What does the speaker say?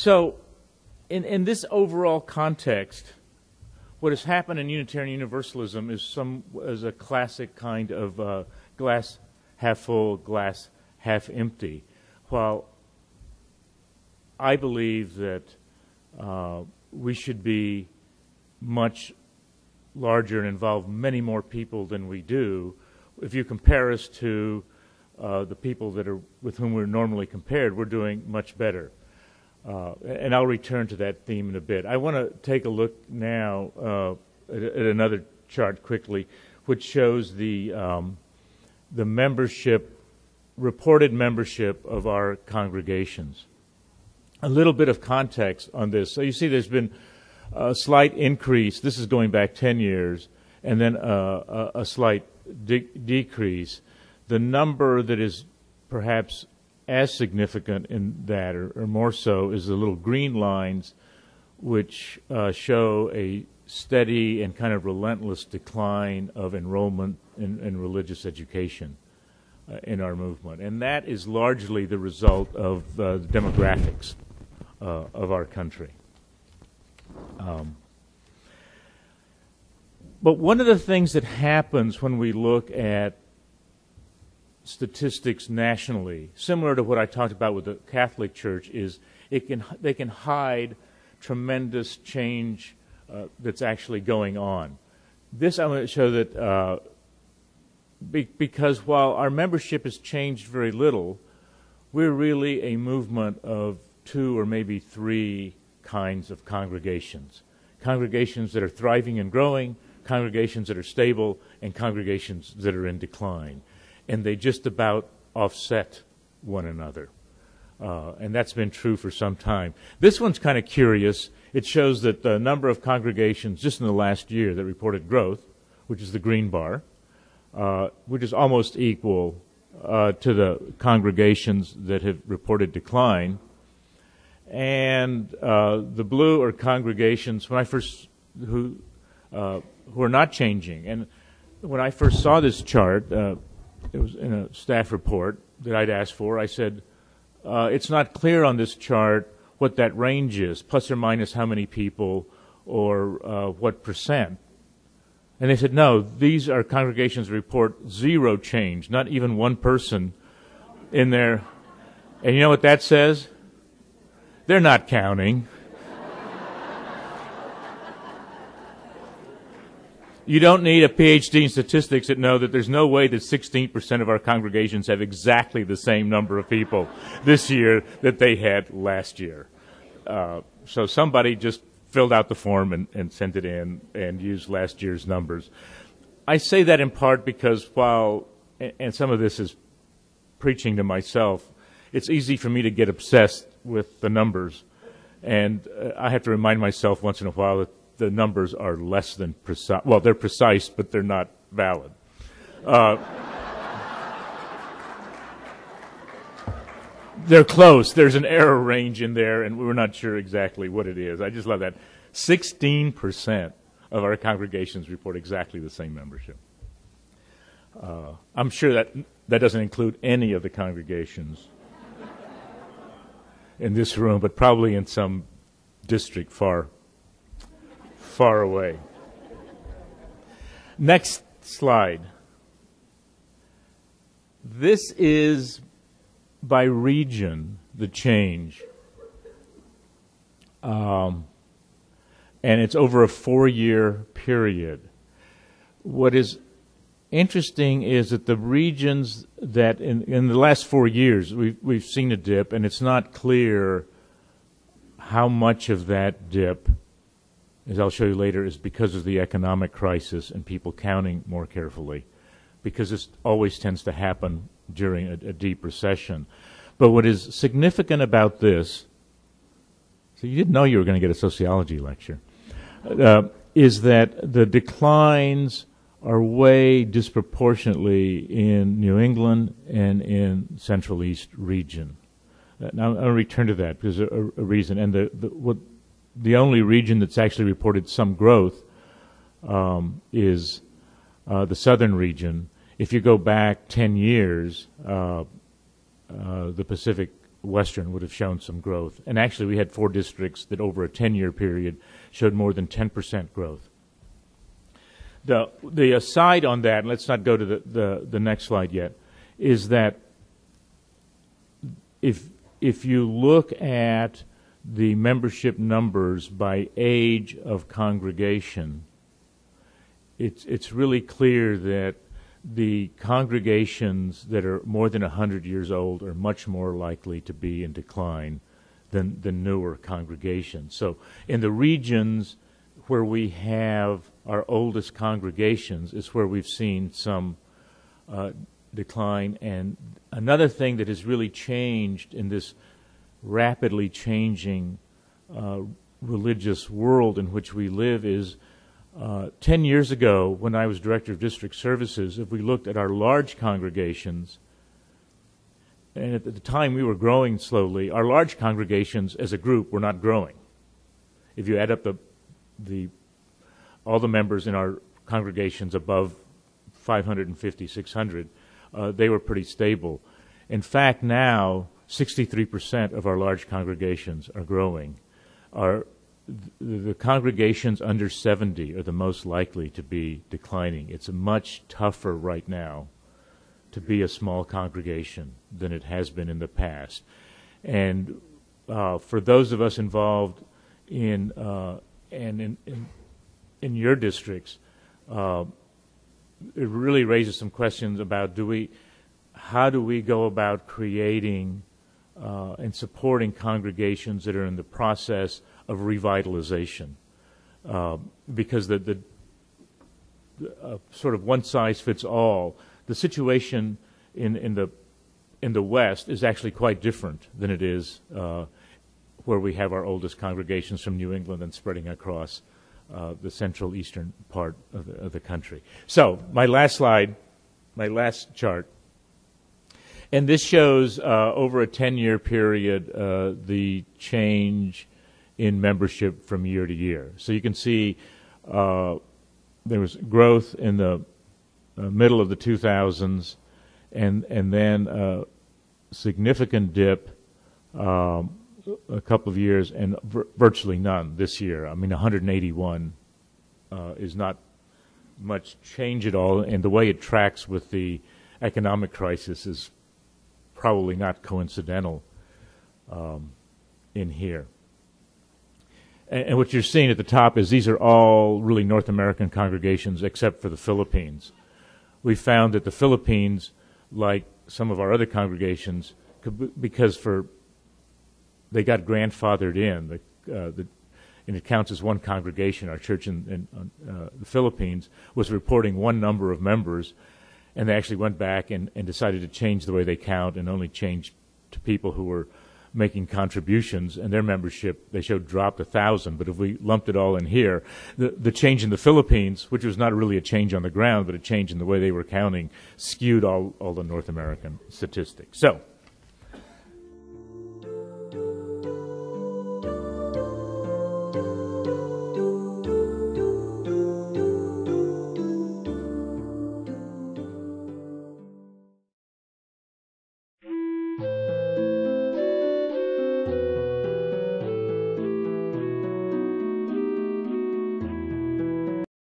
So in this overall context, what has happened in Unitarian Universalism is a classic kind of glass half full, glass half empty. While I believe that we should be much larger and involve many more people than we do, if you compare us to the people that are with whom we're normally compared, we're doing much better. And I'll return to that theme in a bit. I want to take a look now at another chart quickly, which shows the membership, reported membership of our congregations. A little bit of context on this. So you see there's been a slight increase. This is going back 10 years, and then a slight decrease. The number that is perhaps as significant in that, or more so, is the little green lines, which show a steady and kind of relentless decline of enrollment in religious education in our movement. And that is largely the result of the demographics of our country. But one of the things that happens when we look at statistics nationally, similar to what I talked about with the Catholic Church, is they can hide tremendous change that's actually going on. This I want to show that because while our membership has changed very little, we're really a movement of two or maybe three kinds of congregations. Congregations that are thriving and growing, congregations that are stable, and congregations that are in decline. And they just about offset one another. And that's been true for some time. This one's kind of curious. It shows that the number of congregations just in the last year that reported growth, which is the green bar, which is almost equal to the congregations that have reported decline. And the blue are congregations who are not changing. And when I first saw this chart, it was in a staff report that I'd asked for. I said, it's not clear on this chart what that range is, plus or minus how many people or what percent. And they said, no, these are congregations that report zero change, not even one person in there. And you know what that says? They're not counting. You don't need a PhD in statistics to know that there's no way that 16% of our congregations have exactly the same number of people this year that they had last year. So somebody just filled out the form and sent it in and used last year's numbers. I say that in part because and some of this is preaching to myself, it's easy for me to get obsessed with the numbers. And I have to remind myself once in a while that the numbers are less than precise. Well, they're precise, but they're not valid. They're close. There's an error range in there, and we're not sure exactly what it is. I just love that. 16% of our congregations report exactly the same membership. I'm sure that doesn't include any of the congregations in this room, but probably in some district far away. Next slide. This is by region, the change. And it's over a 4-year period. What is interesting is that the regions that in the last 4 years we've seen a dip, and it's not clear how much of that dip, as I'll show you later, is because of the economic crisis and people counting more carefully, because this always tends to happen during a deep recession. But what is significant about this, so you didn't know you were going to get a sociology lecture, is that the declines are way disproportionately in New England and in Central East region. Now I'll return to that because there's a reason. And the only region that's actually reported some growth is the southern region. If you go back 10 years, the Pacific Western would have shown some growth. And actually, we had 4 districts that over a 10-year period showed more than 10% growth. The aside on that, and let's not go to the next slide yet, is that if you look at the membership numbers by age of congregation, it's really clear that the congregations that are more than 100 years old are much more likely to be in decline than the newer congregations. So in the regions where we have our oldest congregations is where we've seen some decline. And another thing that has really changed in this rapidly changing religious world in which we live is 10 years ago, when I was Director of District Services, if we looked at our large congregations, and at the time we were growing slowly, our large congregations as a group were not growing. If you add up all the members in our congregations above 550, 600, they were pretty stable. In fact, now 63% of our large congregations are growing. The congregations under 70 are the most likely to be declining. It's much tougher right now to be a small congregation than it has been in the past. And for those of us involved in your districts, it really raises some questions about how do we go about creating and supporting congregations that are in the process of revitalization, because the sort of one size fits all. The situation in the West is actually quite different than it is where we have our oldest congregations from New England and spreading across the central eastern part of the country. So my last slide, my last chart. And this shows over a 10-year period the change in membership from year to year. So you can see there was growth in the middle of the 2000s, and then a significant dip a couple of years, and virtually none this year. I mean, 181 is not much change at all, and the way it tracks with the economic crisis is probably not coincidental in here. And what you're seeing at the top is these are all really North American congregations except for the Philippines. We found that the Philippines, like some of our other congregations, because they got grandfathered in, and it counts as one congregation. Our church in the Philippines was reporting one number of members, and they actually went back and decided to change the way they count and only change to people who were making contributions, and their membership, they showed, dropped 1,000. But if we lumped it all in here, the change in the Philippines, which was not really a change on the ground, but a change in the way they were counting, skewed all the North American statistics. So